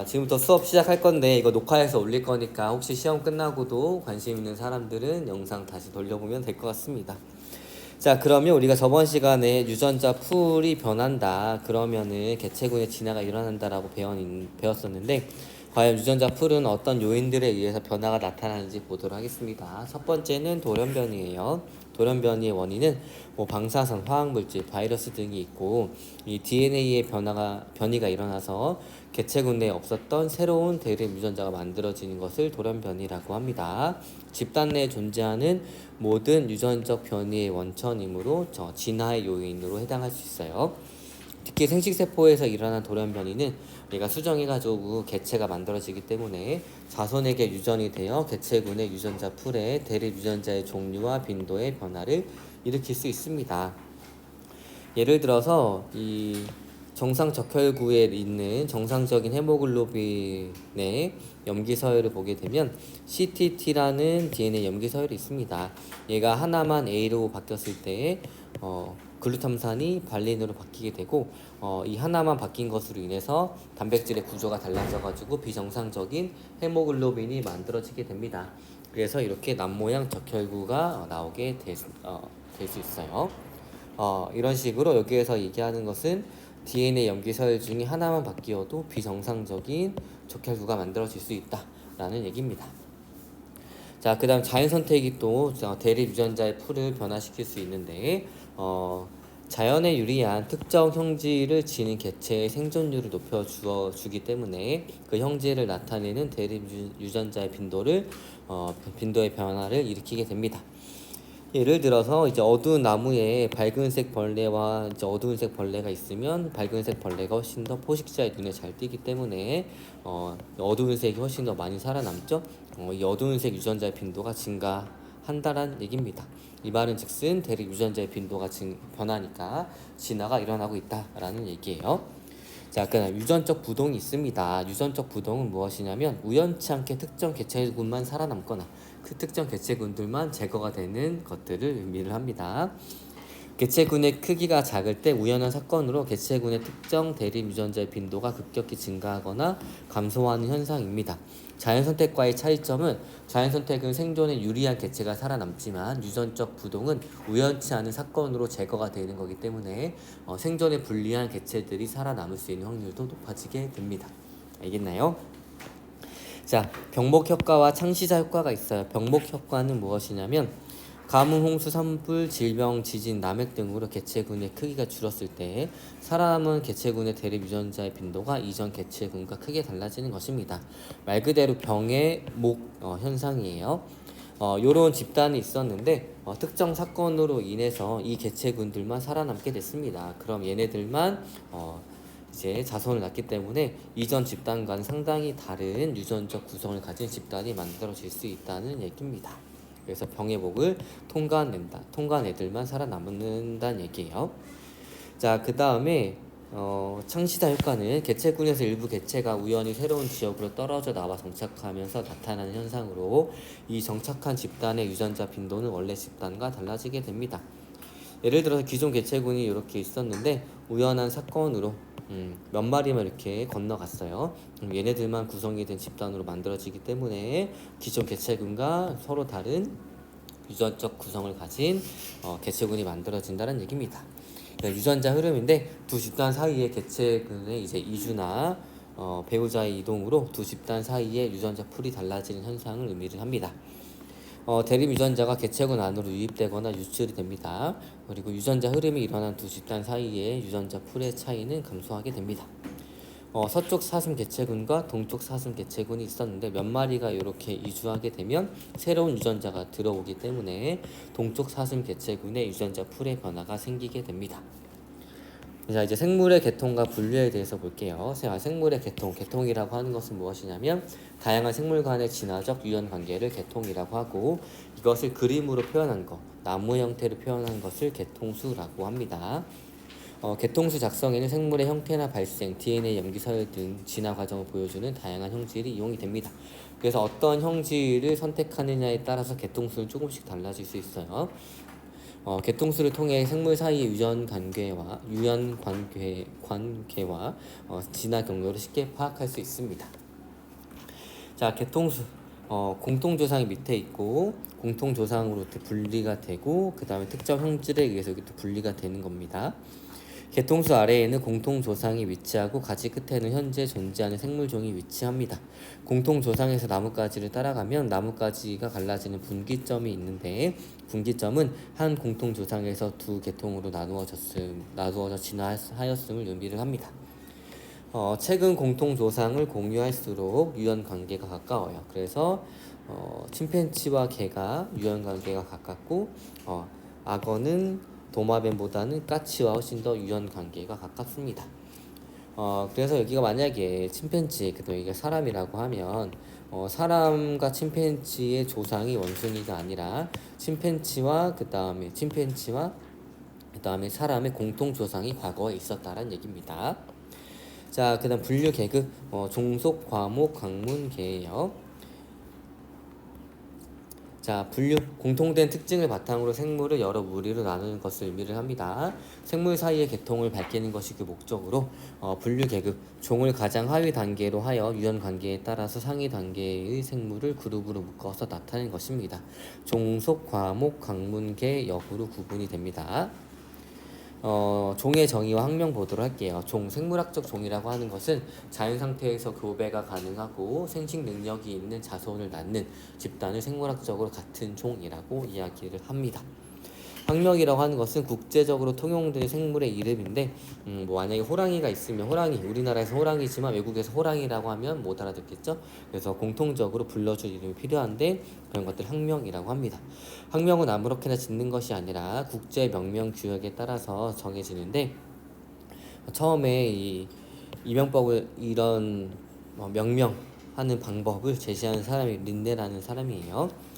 지금부터 수업 시작할 건데 이거 녹화해서 올릴 거니까 혹시 시험 끝나고도 관심 있는 사람들은 영상 다시 돌려보면 될 것 같습니다. 자, 그러면 우리가 저번 시간에 유전자 풀이 변한다. 그러면은 개체군의 진화가 일어난다라고 배웠었는데 과연 유전자 풀은 어떤 요인들에 의해서 변화가 나타나는지 보도록 하겠습니다. 첫 번째는 돌연변이에요. 돌연변이의 원인은 방사선, 화학물질, 바이러스 등이 있고 이 DNA의 변이가 일어나서 개체군 내에 없었던 새로운 대립 유전자가 만들어지는 것을 돌연변이라고 합니다. 집단 내에 존재하는 모든 유전적 변이의 원천이므로 진화의 요인으로 해당할 수 있어요. 특히 생식세포에서 일어난 돌연변이는 얘가 수정해가지고 개체가 만들어지기 때문에 자손에게 유전이 되어 개체군의 유전자 풀에 대립 유전자의 종류와 빈도의 변화를 일으킬 수 있습니다. 예를 들어서 이 정상 적혈구에 있는 정상적인 헤모글로빈의 염기 서열을 보게 되면 CTT라는 DNA 염기 서열이 있습니다. 얘가 하나만 A로 바뀌었을 때 글루탐산이 발린으로 바뀌게 되고 이 하나만 바뀐 것으로 인해서 단백질의 구조가 달라져가지고 비정상적인 헤모글로빈이 만들어지게 됩니다. 그래서 이렇게 남모양 적혈구가 나오게 될 수 있어요. 이런 식으로 여기에서 얘기하는 것은 DNA 염기 서열 중에 하나만 바뀌어도 비정상적인 적혈구가 만들어질 수 있다라는 얘기입니다. 자, 그 다음 자연선택이 또 대립 유전자의 풀을 변화시킬 수 있는데 자연에 유리한 특정 형질을 지닌 개체의 생존율을 높여주기 때문에 그 형질을 나타내는 대립 유전자의 빈도의 변화를 일으키게 됩니다. 예를 들어서 이제 어두운 나무에 밝은색 벌레와 이제 어두운색 벌레가 있으면 밝은색 벌레가 훨씬 더 포식자의 눈에 잘 띄기 때문에 어두운색이 훨씬 더 많이 살아남죠. 이 어두운색 유전자의 빈도가 증가한다는 얘기입니다. 이 말은 즉슨 대립 유전자의 빈도가 변하니까 진화가 일어나고 있다라는 얘기예요. 자, 그다음 유전적 부동이 있습니다. 유전적 부동은 무엇이냐면 우연치 않게 특정 개체군만 살아남거나 그 특정 개체군들만 제거가 되는 것들을 의미를 합니다. 개체군의 크기가 작을 때 우연한 사건으로 개체군의 특정 대립 유전자의 빈도가 급격히 증가하거나 감소하는 현상입니다. 자연선택과의 차이점은 자연선택은 생존에 유리한 개체가 살아남지만 유전적 부동은 우연치 않은 사건으로 제거가 되는 거기 때문에 생존에 불리한 개체들이 살아남을 수 있는 확률도 높아지게 됩니다. 알겠나요? 자, 병목 효과와 창시자 효과가 있어요. 병목 효과는 무엇이냐면 가뭄, 홍수, 산불, 질병, 지진, 남획 등으로 개체군의 크기가 줄었을 때 살아남은 개체군의 대립 유전자의 빈도가 이전 개체군과 크게 달라지는 것입니다. 말 그대로 병의 목 현상이에요. 요런 집단이 있었는데 특정 사건으로 인해서 이 개체군들만 살아남게 됐습니다. 그럼 얘네들만 이제 자손을 낳기 때문에 이전 집단과는 상당히 다른 유전적 구성을 가진 집단이 만들어질 수 있다는 얘기입니다. 그래서 병의 목을 통과한 애들만 살아남는다는 얘기예요. 자, 그 다음에 창시자 효과는 개체군에서 일부 개체가 우연히 새로운 지역으로 떨어져 나와 정착하면서 나타나는 현상으로 이 정착한 집단의 유전자 빈도는 원래 집단과 달라지게 됩니다. 예를 들어서 기존 개체군이 이렇게 있었는데 우연한 사건으로 몇 마리만 이렇게 건너갔어요. 얘네들만 구성이 된 집단으로 만들어지기 때문에 기존 개체군과 서로 다른 유전적 구성을 가진 개체군이 만들어진다는 얘기입니다. 유전자 흐름인데 두 집단 사이의 개체군의 이제 이주나 배우자의 이동으로 두 집단 사이의 유전자 풀이 달라지는 현상을 의미를 합니다. 대립 유전자가 개체군 안으로 유입되거나 유출이 됩니다. 그리고 유전자 흐름이 일어난 두 집단 사이의 유전자 풀의 차이는 감소하게 됩니다. 서쪽 사슴 개체군과 동쪽 사슴 개체군이 있었는데 몇 마리가 이렇게 이주하게 되면 새로운 유전자가 들어오기 때문에 동쪽 사슴 개체군의 유전자 풀의 변화가 생기게 됩니다. 자, 이제 생물의 개통과 분류에 대해서 볼게요. 생물의 개통이라고 하는 것은 무엇이냐면 다양한 생물 간의 진화적 유연 관계를 개통이라고 하고 이것을 그림으로 표현한 것, 나무 형태로 표현한 것을 개통수라고 합니다. 개통수 작성에는 생물의 형태나 발생, DNA 염기 서열 등 진화 과정을 보여주는 다양한 형질이 이용이 됩니다. 그래서 어떤 형질을 선택하느냐에 따라서 개통수는 조금씩 달라질 수 있어요. 개통수를 통해 생물 사이의 유연 관계와 진화 경로를 쉽게 파악할 수 있습니다. 자, 개통수 공통조상이 밑에 있고 공통조상으로 이렇게 분리가 되고 그 다음에 특정 형질에 의해서 이렇게 또 분리가 되는 겁니다. 개통수 아래에는 공통조상이 위치하고 가지 끝에는 현재 존재하는 생물종이 위치합니다. 공통조상에서 나뭇가지를 따라가면 나뭇가지가 갈라지는 분기점이 있는데 분기점은 한 공통조상에서 두 계통으로 나누어져 진화하였음을 의미를 합니다. 최근 공통조상을 공유할수록 유연관계가 가까워요. 그래서 침팬지와 개가 유연관계가 가깝고 악어는 도마뱀보다는 까치와 훨씬 더 유연관계가 가깝습니다. 그래서 여기가 만약에 침팬지, 그다음에 이게 사람이라고 하면 사람과 침팬지의 조상이 원숭이가 아니라 침팬지와 그다음에 사람의 공통 조상이 과거에 있었다라는 얘기입니다. 자, 그다음 분류 계급 종속, 과목, 강문, 계예요. 자, 분류 공통된 특징을 바탕으로 생물을 여러 무리로 나누는 것을 의미를 합니다. 생물 사이의 계통을 밝히는 것이 그 목적으로 분류 계급 종을 가장 하위 단계로 하여 유연 관계에 따라서 상위 단계의 생물을 그룹으로 묶어서 나타낸 것입니다. 종속, 과목, 강문, 계, 역으로 구분이 됩니다. 종의 정의와 학명 보도록 할게요. 생물학적 종이라고 하는 것은 자연 상태에서 교배가 가능하고 생식 능력이 있는 자손을 낳는 집단을 생물학적으로 같은 종이라고 이야기를 합니다. 학명이라고 하는 것은 국제적으로 통용되는 생물의 이름인데 만약에 호랑이가 있으면 우리나라에서 호랑이지만 외국에서 호랑이라고 하면 못 알아듣겠죠. 그래서 공통적으로 불러줄 이름이 필요한데 그런 것들 학명이라고 합니다. 학명은 아무렇게나 짓는 것이 아니라 국제 명명 규약에 따라서 정해지는데 처음에 이 이명법을 이런 명명하는 방법을 제시하는 사람이 린네라는 사람이에요.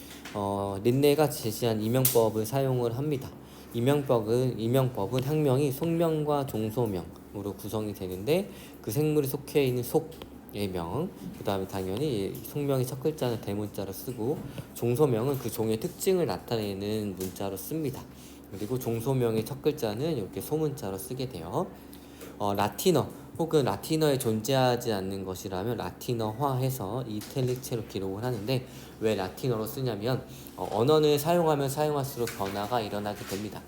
린네가 제시한 이명법을 사용을 합니다. 이명법은 학명이 속명과 종소명으로 구성이 되는데 그 생물이 속해 있는 속의 명, 그 다음에 당연히 속명의 첫 글자는 대문자로 쓰고 종소명은 그 종의 특징을 나타내는 문자로 씁니다. 그리고 종소명의 첫 글자는 이렇게 소문자로 쓰게 돼요. 라틴어 혹은 라틴어에 존재하지 않는 것이라면 라틴어화해서 이탈릭체로 기록을 하는데 왜 라틴어로 쓰냐면 언어는 사용하면 사용할수록 변화가 일어나게 됩니다.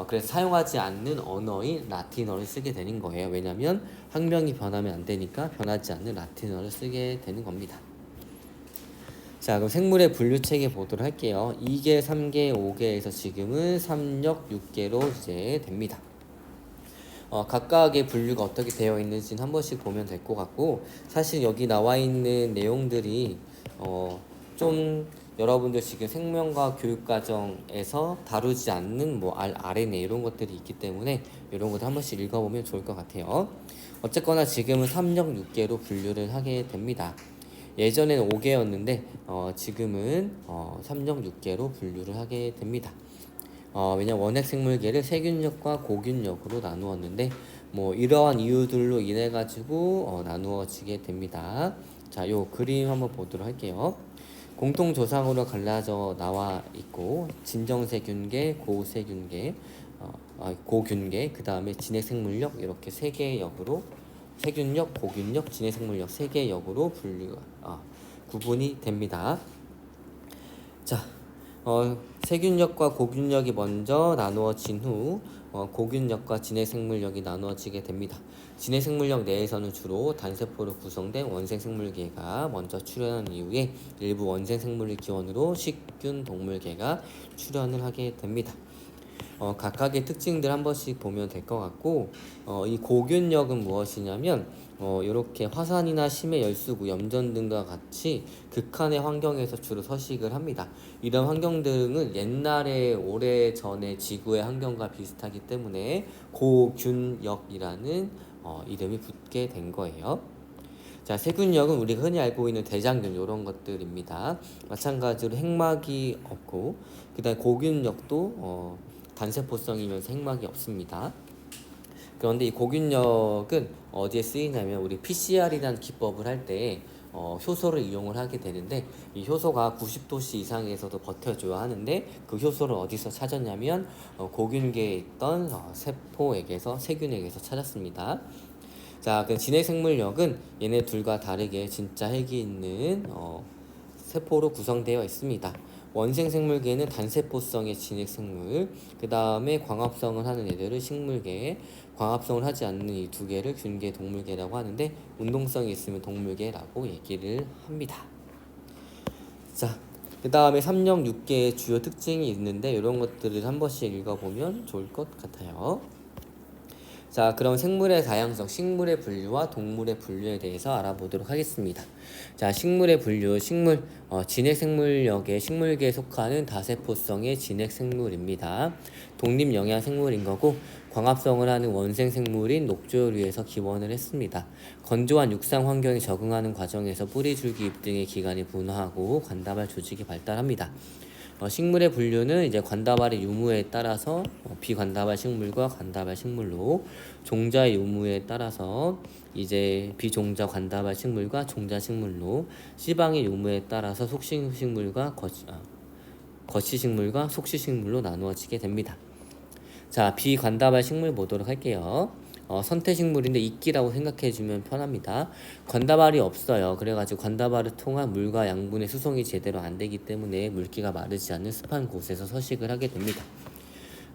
그래서 사용하지 않는 언어인 라틴어를 쓰게 되는 거예요. 왜냐하면 학명이 변하면 안 되니까 변하지 않는 라틴어를 쓰게 되는 겁니다. 자, 그럼 생물의 분류체계 보도록 할게요. 2개, 3개, 5개에서 지금은 3력, 6개로 이제 됩니다. 각각의 분류가 어떻게 되어 있는지는 한 번씩 보면 될 것 같고 사실 여기 나와 있는 내용들이 좀 여러분들 지금 생명과학 교육과정에서 다루지 않는 RNA 이런 것들이 있기 때문에 이런 것도 한 번씩 읽어보면 좋을 것 같아요. 어쨌거나 지금은 3력 6개로 분류를 하게 됩니다. 예전에는 5개였는데 지금은 3력 6개로 분류를 하게 됩니다. 왜냐면 원핵 생물계를 세균력과 고균력으로 나누었는데 이러한 이유들로 인해 가지고 나누어지게 됩니다. 자, 요 그림 한번 보도록 할게요. 공통 조상으로 갈라져 나와 있고 진정세균계, 고세균계, 고균계, 그 다음에 진핵생물력 이렇게 세 개의 역으로 세균력, 고균력, 진핵생물력 세 개의 역으로 구분이 됩니다. 자. 세균력과 고균력이 먼저 나누어진 후 고균력과 진핵생물력이 나누어지게 됩니다. 진핵생물력 내에서는 주로 단세포로 구성된 원생생물계가 먼저 출현한 이후에 일부 원생생물을 기원으로 식균 동물계가 출현을 하게 됩니다. 각각의 특징들 한 번씩 보면 될 것 같고 이 고균력은 무엇이냐면 이렇게 화산이나 심해 열수구, 염전 등과 같이 극한의 환경에서 주로 서식을 합니다. 이런 환경들은 옛날에 오래전에 지구의 환경과 비슷하기 때문에 고균력이라는 이름이 붙게 된 거예요. 자, 세균력은 우리가 흔히 알고 있는 대장균 이런 것들입니다. 마찬가지로 핵막이 없고 그다음에 고균력도 단세포성이면서 핵막이 없습니다. 그런데 이 고균력은 어디에 쓰이냐면 우리 PCR이라는 기법을 할 때 효소를 이용을 하게 되는데 이 효소가 90도씨 이상에서도 버텨줘야 하는데 그 효소를 어디서 찾았냐면 고균계에 있던 세포에게서 세균에게서 찾았습니다. 자, 그 진핵생물력은 얘네 둘과 다르게 진짜 핵이 있는 세포로 구성되어 있습니다. 원생생물계는 단세포성의 진핵생물, 그 다음에 광합성을 하는 애들을 식물계, 광합성을 하지 않는 이 두 개를 균계 동물계라고 하는데 운동성이 있으면 동물계라고 얘기를 합니다. 자, 그 다음에 삼령 6개의 주요 특징이 있는데 이런 것들을 한 번씩 읽어보면 좋을 것 같아요. 자, 그럼 생물의 다양성, 식물의 분류와 동물의 분류에 대해서 알아보도록 하겠습니다. 자, 식물의 분류, 진핵생물역의 식물계에 속하는 다세포성의 진핵생물입니다. 독립영양생물인 거고 광합성을 하는 원생생물인 녹조류에서 기원을 했습니다. 건조한 육상 환경에 적응하는 과정에서 뿌리줄기 잎 등의 기관이 분화하고 관다발 조직이 발달합니다. 식물의 분류는 이제 관다발의 유무에 따라서 비관다발 식물과 관다발 식물로, 종자의 유무에 따라서 이제 비종자 관다발 식물과 종자 식물로, 씨방의 유무에 따라서 속식식물과 거치식물과 속시식물로 나누어지게 됩니다. 자, 비관다발 식물 보도록 할게요. 선태식물인데 이끼라고 생각해주면 편합니다. 관다발이 없어요. 그래가지고 관다발을 통한 물과 양분의 수송이 제대로 안 되기 때문에 물기가 마르지 않는 습한 곳에서 서식을 하게 됩니다.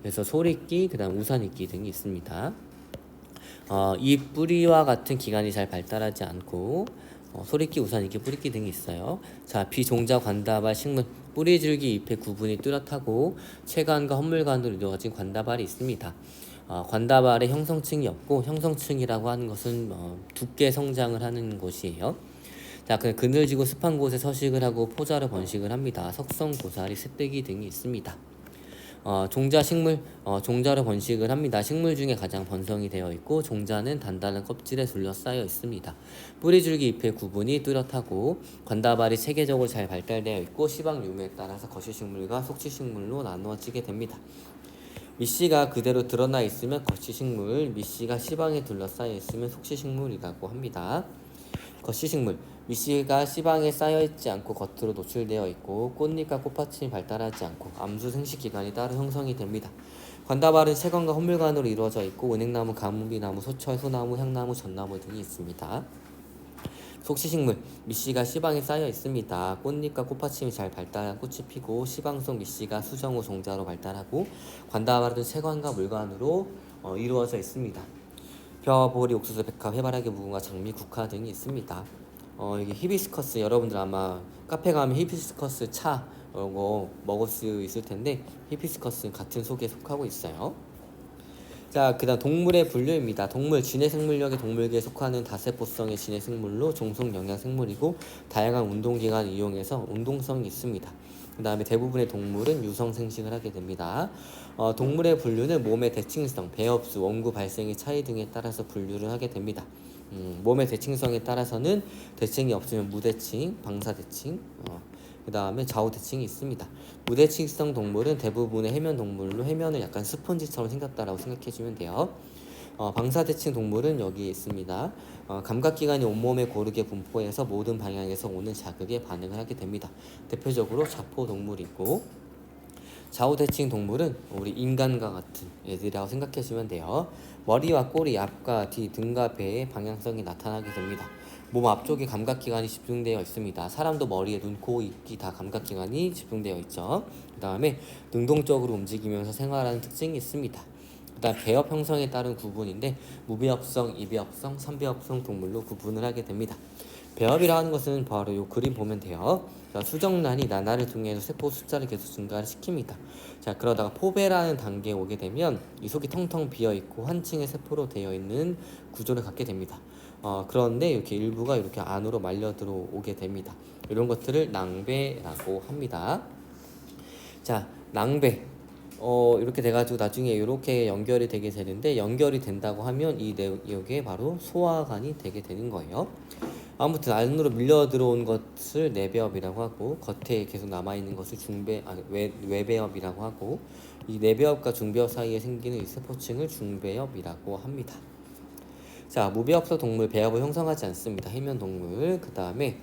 그래서 소리끼, 그 다음 우산이끼 등이 있습니다. 이 뿌리와 같은 기관이 잘 발달하지 않고 소리끼, 우산이끼, 뿌리끼 등이 있어요. 자, 비종자 관다발 식물, 뿌리줄기 잎의 구분이 뚜렷하고 체관과 헛물관으로 이루어진 관다발이 있습니다. 관다발의 형성층이 없고 형성층이라고 하는 것은 두께 성장을 하는 곳이에요. 자, 그늘지고 습한 곳에 서식을 하고 포자로 번식을 합니다. 석성, 고사리, 새떼기 등이 있습니다. 종자식물, 종자로 번식을 합니다. 식물 중에 가장 번성이 되어 있고 종자는 단단한 껍질에 둘러싸여 있습니다. 뿌리줄기 잎의 구분이 뚜렷하고 관다발이 체계적으로 잘 발달되어 있고 시방 유무에 따라서 거시식물과 속시식물로 나누어지게 됩니다. 밑씨가 그대로 드러나 있으면 거시식물, 밑씨가 시방에 둘러싸여 있으면 속시식물이라고 합니다. 거시식물, 밑씨가 씨방에 쌓여있지 않고 겉으로 노출되어 있고 꽃잎과 꽃받침이 발달하지 않고 암수 생식기관이 따로 형성이 됩니다. 관다발은 채광과 헛물관으로 이루어져 있고 은행나무, 가무비나무, 소철, 소나무, 향나무, 전나무 등이 있습니다. 속시식물, 밑씨가 씨방에 쌓여 있습니다. 꽃잎과 꽃받침이 잘 발달한 꽃이 피고 씨방 속 밑씨가 수정 후 종자로 발달하고 관다발은 채관과 물관으로 이루어져 있습니다. 벼, 보리, 옥수수, 백합, 해바라기, 무궁화, 장미, 국화 등이 있습니다. 여기 히비스커스, 여러분들 아마 카페 가면 히비스커스 차 이거 먹을 수 있을 텐데 히비스커스 같은 속에 속하고 있어요. 자, 그 다음 동물의 분류입니다. 동물, 진해생물력의 동물계에 속하는 다세포성의 진해생물로 종속영양생물이고 다양한 운동기관을 이용해서 운동성이 있습니다. 그 다음에 대부분의 동물은 유성생식을 하게 됩니다. 동물의 분류는 몸의 대칭성, 배업수, 원구 발생의 차이 등에 따라서 분류를 하게 됩니다. 몸의 대칭성에 따라서는 대칭이 없으면 무대칭, 방사대칭, 그 다음에 좌우대칭이 있습니다. 무대칭성 동물은 대부분의 해면 동물로 해면은 약간 스펀지처럼 생겼다라고 생각해주면 돼요. 방사대칭 동물은 여기 있습니다. 감각기관이 온몸에 고르게 분포해서 모든 방향에서 오는 자극에 반응을 하게 됩니다. 대표적으로 자포동물이고 좌우대칭 동물은 우리 인간과 같은 애들이라고 생각해주면 돼요. 머리와 꼬리, 앞과 뒤, 등과 배의 방향성이 나타나게 됩니다. 몸 앞쪽에 감각기관이 집중되어 있습니다. 사람도 머리에 눈, 코, 입기 다 감각기관이 집중되어 있죠. 그 다음에 능동적으로 움직이면서 생활하는 특징이 있습니다. 그 다음 배업 형성에 따른 구분인데 무배업성, 이배업성, 선배업성 동물로 구분을 하게 됩니다. 배업이라 하는 것은 바로 이 그림 보면 돼요. 자, 수정란이 나날을 통해서 세포 숫자를 계속 증가를 시킵니다. 자, 그러다가 포배라는 단계에 오게 되면 이 속이 텅텅 비어있고 한 층의 세포로 되어 있는 구조를 갖게 됩니다. 그런데 이렇게 일부가 이렇게 안으로 말려 들어오게 됩니다. 이런 것들을 낭배라고 합니다. 자, 낭배. 이렇게 돼가지고 나중에 이렇게 연결이 되게 되는데 연결이 된다고 하면 여기에 바로 소화관이 되게 되는 거예요. 아무튼 안으로 밀려 들어온 것을 내배업이라고 하고 겉에 계속 남아있는 것을 외배업이라고 하고 이 내배업과 중배업 사이에 생기는 이 세포층을 중배업이라고 합니다. 자, 무배합성 동물 배합을 형성하지 않습니다. 해면 동물. 그 다음에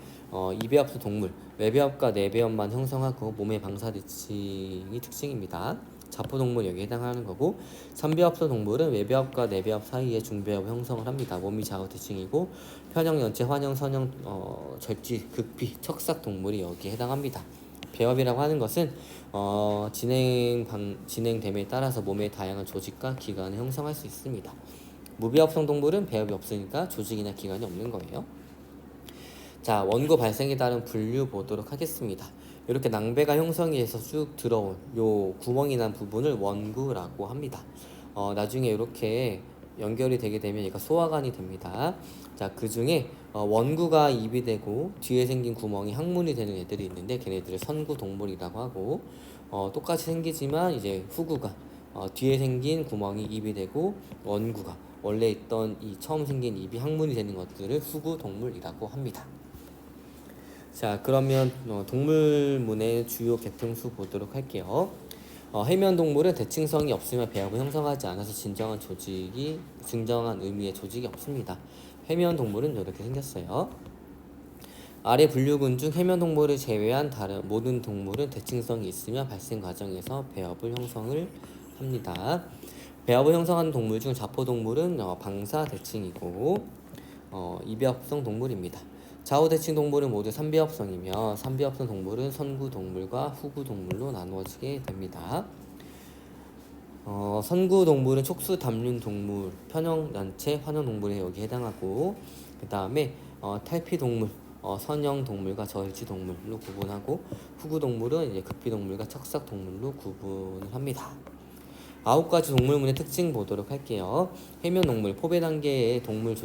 이배합성 동물 외배합과 내배합만 형성하고 몸의 방사 대칭이 특징입니다. 자포동물 여기에 해당하는 거고, 삼배합성 동물은 외배합과 내배합 사이에 중배합 형성을 합니다. 몸이 좌우 대칭이고 편형, 연체, 환형, 선형, 절지, 극비, 척삭 동물이 여기에 해당합니다. 배합이라고 하는 것은 진행됨에 따라서 몸의 다양한 조직과 기관을 형성할 수 있습니다. 무배합성 동물은 배합이 없으니까 조직이나 기관이 없는 거예요. 자, 원고 발생에 따른 분류 보도록 하겠습니다. 이렇게 낭배가 형성이 돼서 쭉 들어온 요 구멍이 난 부분을 원구라고 합니다. 나중에 이렇게 연결이 되게 되면 얘가 소화관이 됩니다. 자, 그 중에 원구가 입이 되고 뒤에 생긴 구멍이 항문이 되는 애들이 있는데 걔네들을 선구 동물이라고 하고, 똑같이 생기지만 이제 후구가 뒤에 생긴 구멍이 입이 되고 원구가 원래 있던 이 처음 생긴 입이 항문이 되는 것들을 후구 동물이라고 합니다. 자, 그러면 동물문의 주요 계통수 보도록 할게요. 해면 동물은 대칭성이 없으면 배합을 형성하지 않아서 진정한 의미의 조직이 없습니다. 해면 동물은 이렇게 생겼어요. 아래 분류군 중 해면 동물을 제외한 다른 모든 동물은 대칭성이 있으며 발생 과정에서 배합을 형성을 합니다. 배합을 형성하는 동물 중 자포동물은 방사 대칭이고 이배합성 동물입니다. 좌우 대칭 동물은 모두 삼배합성이며 삼배합성 동물은 선구 동물과 후구 동물로 나누어지게 됩니다. 선구 동물은 촉수 담륜 동물, 편형, 연체, 환형 동물에 여기 해당하고, 그 다음에 탈피 동물, 선형 동물과 절지 동물로 구분하고, 후구 동물은 이제 극비 동물과 척삭 동물로 구분을 합니다. 9가지 동물문의 특징 보도록 할게요. 해면 동물, 포배 단계의 동물로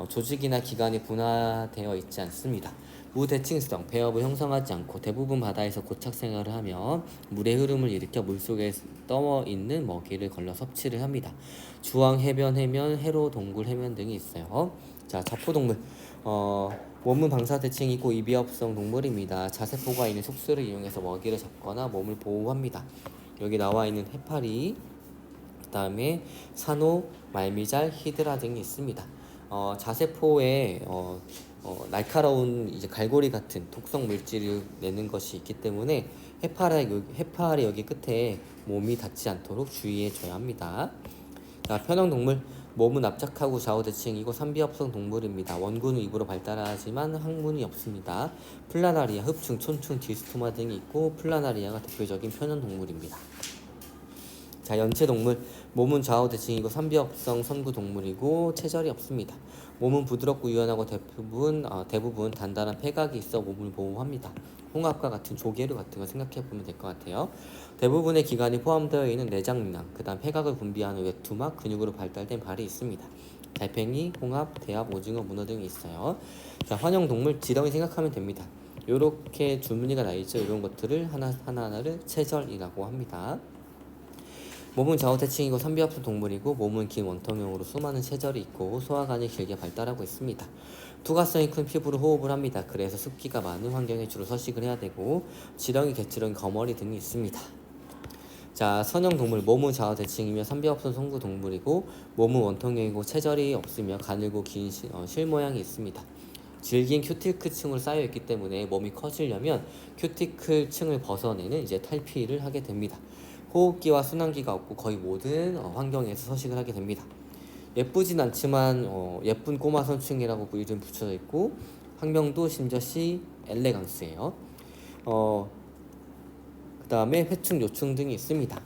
조직이나 기관이 분화되어 있지 않습니다. 무대칭성, 배합을 형성하지 않고 대부분 바다에서 고착 생활을 하며 물의 흐름을 일으켜 물속에 떠 있는 먹이를 걸러 섭취를 합니다. 주황, 해변, 해로, 동굴, 해면 등이 있어요. 자, 자포동물. 몸은 방사대칭이고 이비합성 동물입니다. 자세포가 있는 촉수를 이용해서 먹이를 잡거나 몸을 보호합니다. 여기 나와 있는 해파리, 그 다음에 산호, 말미잘, 히드라 등이 있습니다. 자세포에 날카로운 이제 갈고리 같은 독성 물질을 내는 것이 있기 때문에 해파리 여기 끝에 몸이 닿지 않도록 주의해줘야 합니다. 자, 편형 동물. 몸은 납작하고 좌우대칭이고 삼비합성 동물입니다. 원구는 입으로 발달하지만 항문이 없습니다. 플라나리아, 흡충, 촌충, 디스토마 등이 있고 플라나리아가 대표적인 편형 동물입니다. 자, 연체 동물. 몸은 좌우대칭이고 삼비합성 선구 동물이고 체절이 없습니다. 몸은 부드럽고 유연하고 대부분 단단한 폐각이 있어 몸을 보호합니다. 홍합과 같은 조개류 같은 거 생각해 보면 될 것 같아요. 대부분의 기관이 포함되어 있는 내장낭, 그 다음 폐각을 분비하는 외투막, 근육으로 발달된 발이 있습니다. 달팽이, 홍합, 대합, 오징어, 문어 등이 있어요. 자, 환형 동물, 지렁이 생각하면 됩니다. 요렇게 줄무늬가 나 있죠. 이런 것들을 하나하나를 체절이라고 합니다. 몸은 좌우대칭이고 삼비합성 동물이고 몸은 긴 원통형으로 수많은 체절이 있고 소화관이 길게 발달하고 있습니다. 투과성이 큰 피부로 호흡을 합니다. 그래서 습기가 많은 환경에 주로 서식을 해야 되고 지렁이, 개치렁이, 거머리 등이 있습니다. 자, 선형 동물. 몸은 좌우대칭이며 삼비합성 선구 동물이고 몸은 원통형이고 체절이 없으며 가늘고 긴 실 모양이 있습니다. 질긴 큐티클 층으로 쌓여 있기 때문에 몸이 커지려면 큐티클 층을 벗어내는 이제 탈피를 하게 됩니다. 호흡기와 순환기가 없고 거의 모든 환경에서 서식을 하게 됩니다. 예쁘진 않지만 예쁜 꼬마 선충이라고 이름 붙여져 있고 학명도 심저시 엘레강스예요. 그 다음에 회충, 요충 등이 있습니다.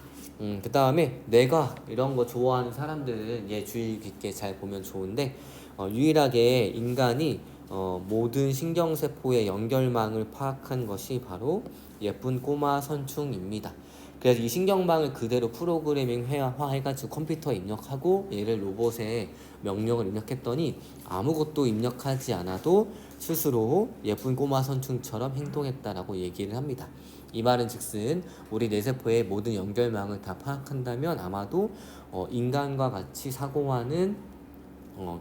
그 다음에 뇌과학 이런 거 좋아하는 사람들은 주의 깊게 잘 보면 좋은데 유일하게 인간이 모든 신경세포의 연결망을 파악한 것이 바로 예쁜 꼬마 선충입니다. 그래서 이 신경망을 그대로 프로그래밍화해가지고 컴퓨터에 입력하고 얘를 로봇에 명령을 입력했더니 아무것도 입력하지 않아도 스스로 예쁜 꼬마 선충처럼 행동했다라고 얘기를 합니다. 이 말은 즉슨 우리 뇌세포의 모든 연결망을 다 파악한다면 아마도 인간과 같이 사고하는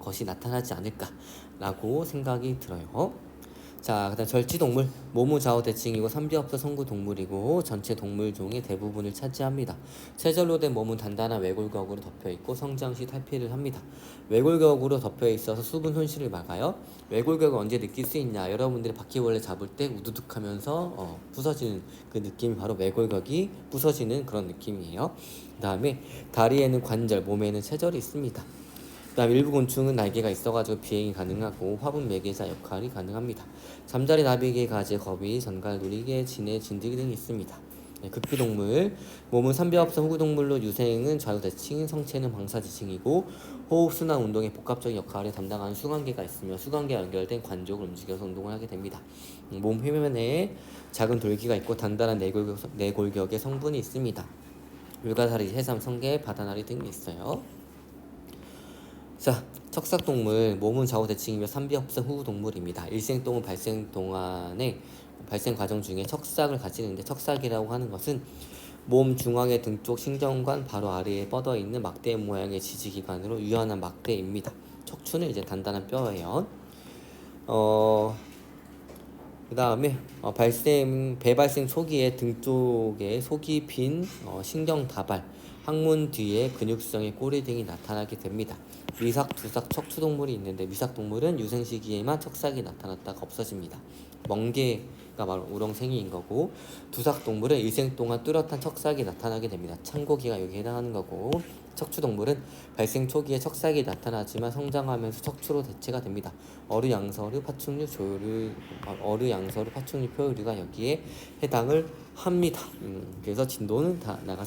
것이 나타나지 않을까라고 생각이 들어요. 자, 그다음 절지동물 모무 좌우 대칭이고 삼비업소 성구 동물이고 전체 동물 종의 대부분을 차지합니다. 쇠절로 된 몸은 단단한 외골격으로 덮여 있고 성장 시 탈피를 합니다. 외골격으로 덮여 있어서 수분 손실을 막아요. 외골격을 언제 느낄 수 있냐? 여러분들이 바퀴벌레 잡을 때 우두둑하면서 부서지는 그 느낌이 바로 외골격이 부서지는 그런 느낌이에요. 그다음에 다리에는 관절, 몸에는 쇠절이 있습니다. 그다음 일부 곤충은 날개가 있어가지고 비행이 가능하고 화분 매개자 역할이 가능합니다. 잠자리, 나비개, 가재, 거위, 전갈, 누리개, 진해, 진드기 등이 있습니다. 네, 극비동물 몸은 삼비합성 호구동물로 유생은 좌우대칭, 성체는 방사지칭이고 호흡, 순환, 운동의 복합적인 역할을 담당하는 수관계가 있으며 수관계와 연결된 관족을 움직여서 운동을 하게 됩니다. 몸 표면에 작은 돌기가 있고 단단한 내골격의 성분이 있습니다. 물가사리, 해삼, 성게, 바다나리 등이 있어요. 자, 척삭동물 몸은 좌우대칭이며 삼비합성 후동물입니다. 일생동은 발생 동안에 발생 과정 중에 척삭을 가지는데 척삭이라고 하는 것은 몸 중앙의 등 쪽 신경관 바로 아래에 뻗어 있는 막대 모양의 지지기관으로 유연한 막대입니다. 척추는 이제 단단한 뼈예요. 그 다음에 배발생 초기에 등 쪽에 속이 빈 신경다발, 항문 뒤에 근육성의 꼬리 등이 나타나게 됩니다. 미삭, 두삭, 척추동물이 있는데 미삭동물은 유생 시기에만 척삭이 나타났다가 없어집니다. 멍게가 바로 우렁생이인 거고 두삭동물은 일생 동안 뚜렷한 척삭이 나타나게 됩니다. 참고기가 여기에 해당하는 거고 척추동물은 발생 초기에 척삭이 나타나지만 성장하면서 척추로 대체가 됩니다. 어류양서류, 파충류, 어류양서류, 파충류, 표류가 여기에 해당을 합니다. 그래서 진도는 다 나갔습니다.